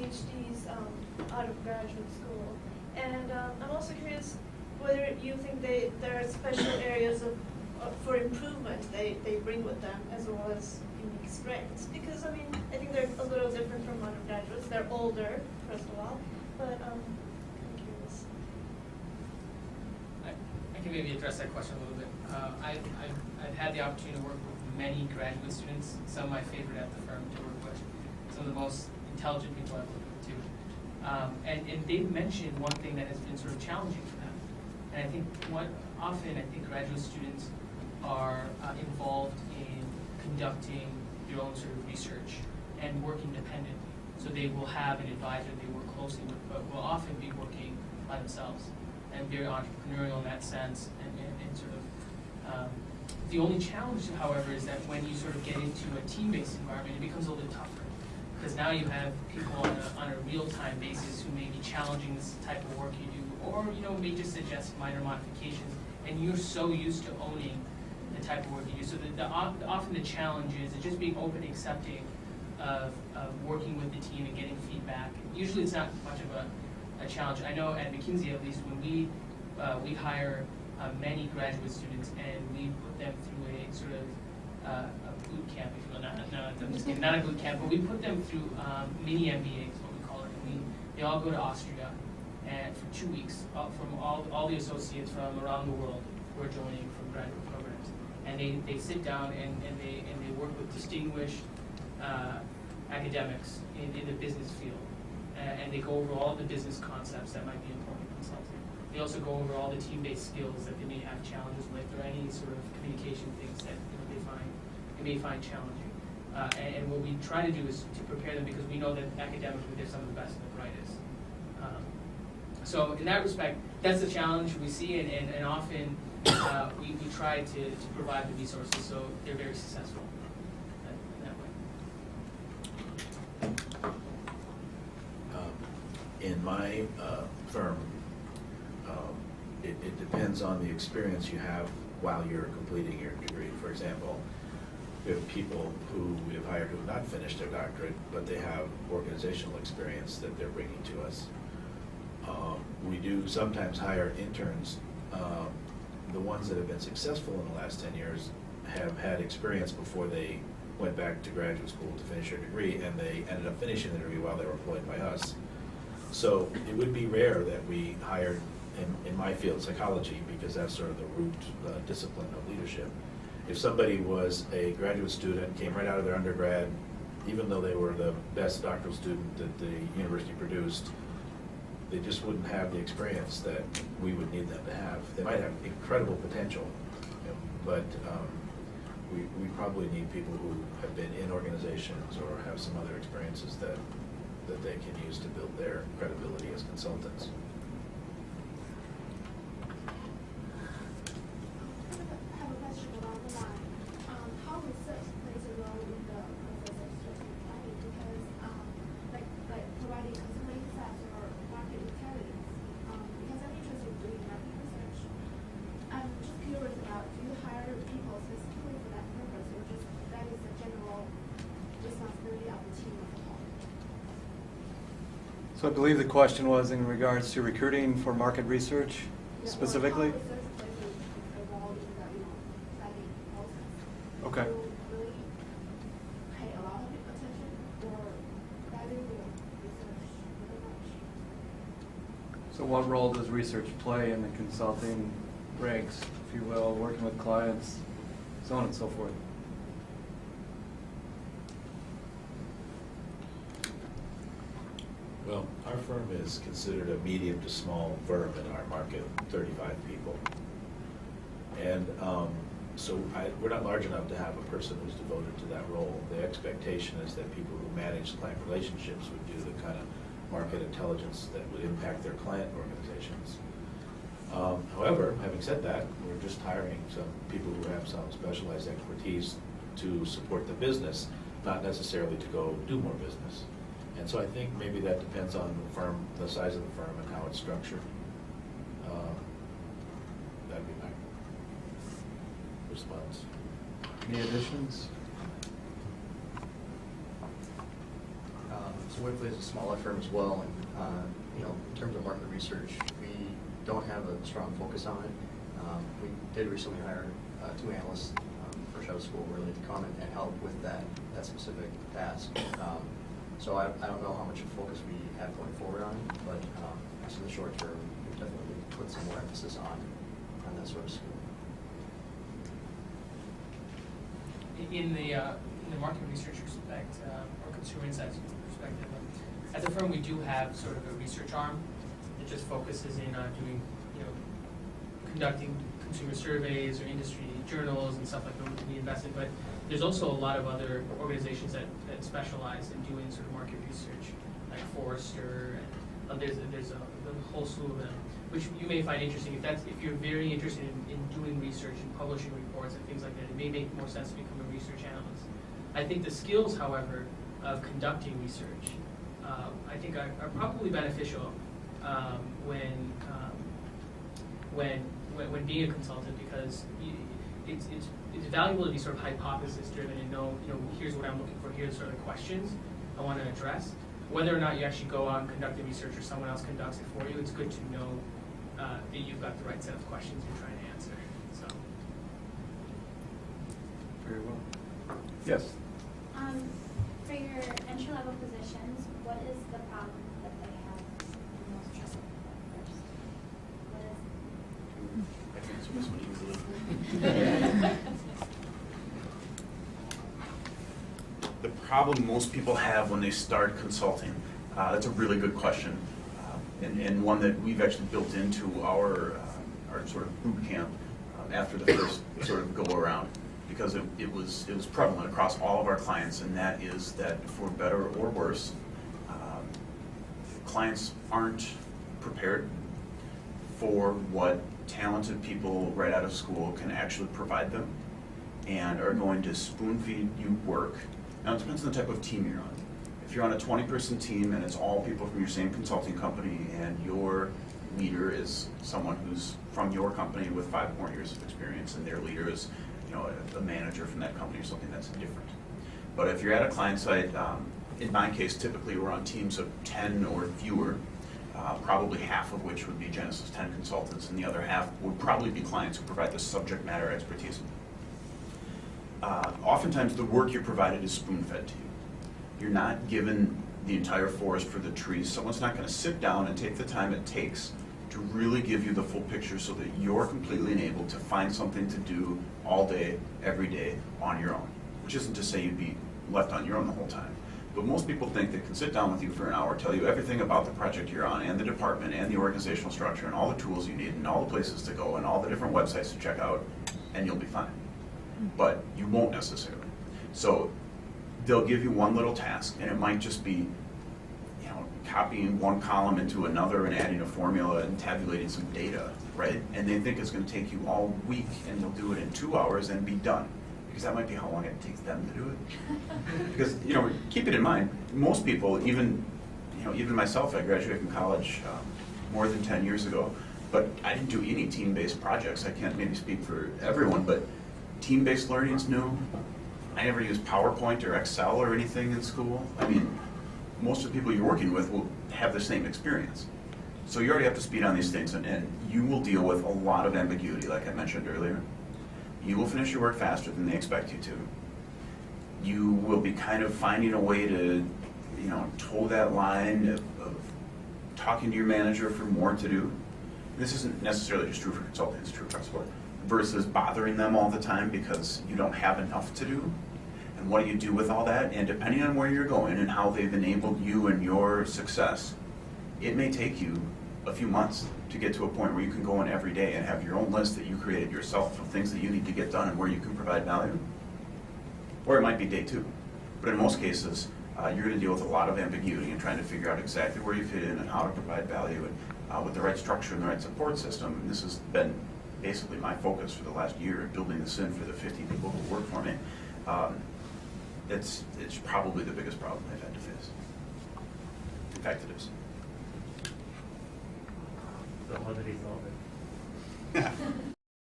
PhDs out of graduate school. And I'm also curious whether you think there are special areas for improvement they bring with them, as well as unique strengths. Because, I mean, I think they're a little different from undergraduates. They're older, first of all, but I'm curious. I can maybe address that question a little bit. I've had the opportunity to work with many graduate students, some of my favorite at the firm to work with, some of the most intelligent people I've worked with too. And they've mentioned one thing that has been sort of challenging for them. And I think often graduate students are involved in conducting their own sort of research and working dependently. So they will have an advisor they work closely with, but will often be working by themselves and very entrepreneurial in that sense, and sort of the only challenge, however, is that when you sort of get into a team-based environment, it becomes a little bit tougher, because now you have people on a real-time basis who may be challenging this type of work you do, or may just suggest minor modifications, and you're so used to owning the type of work you do. So often the challenge is just being open, accepting of working with the team and getting feedback. Usually it's not much of a challenge. I know at McKinsey, at least, when we hire many graduate students, and we put them through a sort of a boot camp, if you will. I'm just kidding, not a boot camp, but we put them through mini MBA is what we call it. And they all go to Austria and for 2 weeks, from all the associates from around the world who are joining from graduate programs. And they sit down and they work with distinguished academics in the business field. And they go over all the business concepts that might be important in consulting. They also go over all the team-based skills that they may have challenges with, or any sort of communication things that they may find challenging. And what we try to do is to prepare them, because we know that academically they're some of the best and the brightest. So in that respect, that's the challenge we see, and often we try to provide the resources so they're very successful in that way. In my firm, it depends on the experience you have while you're completing your degree. For example, we have people who we have hired who have not finished their doctorate, but they have organizational experience that they're bringing to us. We do sometimes hire interns. The ones that have been successful in the last 10 years have had experience before they went back to graduate school to finish their degree, and they ended up finishing the degree while they were employed by us. So it would be rare that we hired, in my field, psychology, because that's sort of the root discipline of leadership. If somebody was a graduate student, came right out of their undergrad, even though they were the best doctoral student that the university produced, they just wouldn't have the experience that we would need them to have. They might have incredible potential, but we probably need people who have been in organizations or have some other experiences that they can use to build their credibility as consultants. I have a question along the line. How research plays a role in the process of strategic planning? Because, like providing consumer insights or market intelligence. Because I'm interested in doing market research. I'm just curious about, do you hire people specifically for that purpose, or just that is the general responsibility of the team as a whole? So I believe the question was in regards to recruiting for market research specifically? How research plays a role in the planning process. Okay. Do you really pay a lot of attention or value the research very much? So what role does research play in the consulting ranks, if you will, working with clients, so on and so forth? Well, our firm is considered a medium to small firm in our market, 35 people. And so we're not large enough to have a person who's devoted to that role. The expectation is that people who manage client relationships would do the kind of market intelligence that would impact their client organizations. However, having said that, we're just hiring some people who have some specialized expertise to support the business, not necessarily to go do more business. And so I think maybe that depends on the firm, the size of the firm, and how it's structured. That'd be my response. Any additions? So Winfrey is a smaller firm as well, and, in terms of market research, we don't have a strong focus on it. We did recently hire 2 analysts fresh out of school really to come and help with that specific task. So I don't know how much of focus we have going forward on it, but just in the short term, we definitely put some more emphasis on that sort of skill. In the market research respect, or consumer insights perspective, as a firm, we do have sort of a research arm that just focuses in on doing, conducting consumer surveys or industry journals and stuff like that we invest in. But there's also a lot of other organizations that specialize in doing sort of market research, like Forrester, and there's a whole slew of them, which you may find interesting. If you're very interested in doing research and publishing reports and things like that, it may make more sense to become a research analyst. I think the skills, however, of conducting research, I think are probably beneficial when being a consultant, because it's valuable to be sort of hypothesis driven and know, here's what I'm looking for, here's sort of the questions I want to address. Whether or not you actually go out and conduct the research or someone else conducts it for you, it's good to know that you've got the right set of questions you're trying to answer. So. Very well. Yes? For your entry-level positions, what is the problem that they have the most trouble with first? What is I think it's this one easily. The problem most people have when they start consulting, that's a really good question, and one that we've actually built into our sort of boot camp after the first sort of go around, because it was prevalent across all of our clients, and that is that for better or worse, clients aren't prepared for what talented people right out of school can actually provide them, and are going to spoon feed you work. Now, it depends on the type of team you're on. If you're on a 20-person team and it's all people from your same consulting company, and your leader is someone who's from your company with 5 more years of experience, and their leader is a manager from that company or something, that's different. But if you're at a client site, in my case, typically we're on teams of 10 or fewer, probably half of which would be Genesis 10 consultants, and the other half would probably be clients who provide the subject matter expertise. Oftentimes the work you're provided is spoon-fed to you. You're not given the entire forest for the trees. Someone's not going to sit down and take the time it takes to really give you the full picture so that you're completely enabled to find something to do all day, every day, on your own. Which isn't to say you'd be left on your own the whole time. But most people think they can sit down with you for an hour, tell you everything about the project you're on, and the department, and the organizational structure, and all the tools you need, and all the places to go, and all the different websites to check out, and you'll be fine. But you won't necessarily. So they'll give you one little task, and it might just be copying one column into another and adding a formula and tabulating some data, right? And they think it's going to take you all week, and you'll do it in 2 hours and be done. Because that might be how long it takes them to do it. Because, keep it in mind, most people, even myself, I graduated from college more than 10 years ago, but I didn't do any team-based projects. I can't maybe speak for everyone, but team-based learning is new. I never used PowerPoint or Excel or anything in school. I mean, most of the people you're working with will have the same experience. So you already have to speed on these things, and you will deal with a lot of ambiguity, like I mentioned earlier. You will finish your work faster than they expect you to. You will be kind of finding a way to, toe that line of talking to your manager for more to do. This isn't necessarily just true for consulting, it's true across the board. Versus bothering them all the time because you don't have enough to do. And what do you do with all that? And depending on where you're going and how they've enabled you and your success, it may take you a few months to get to a point where you can go in every day and have your own list that you created yourself of things that you need to get done and where you can provide value. Or it might be day 2. But in most cases, you're going to deal with a lot of ambiguity and trying to figure out exactly where you fit in and how to provide value, and with the right structure and the right support system. And this has been basically my focus for the last year, building this in for the 50 people who work for me. It's probably the biggest problem I've had to face. In fact, it is. So how did he solve it?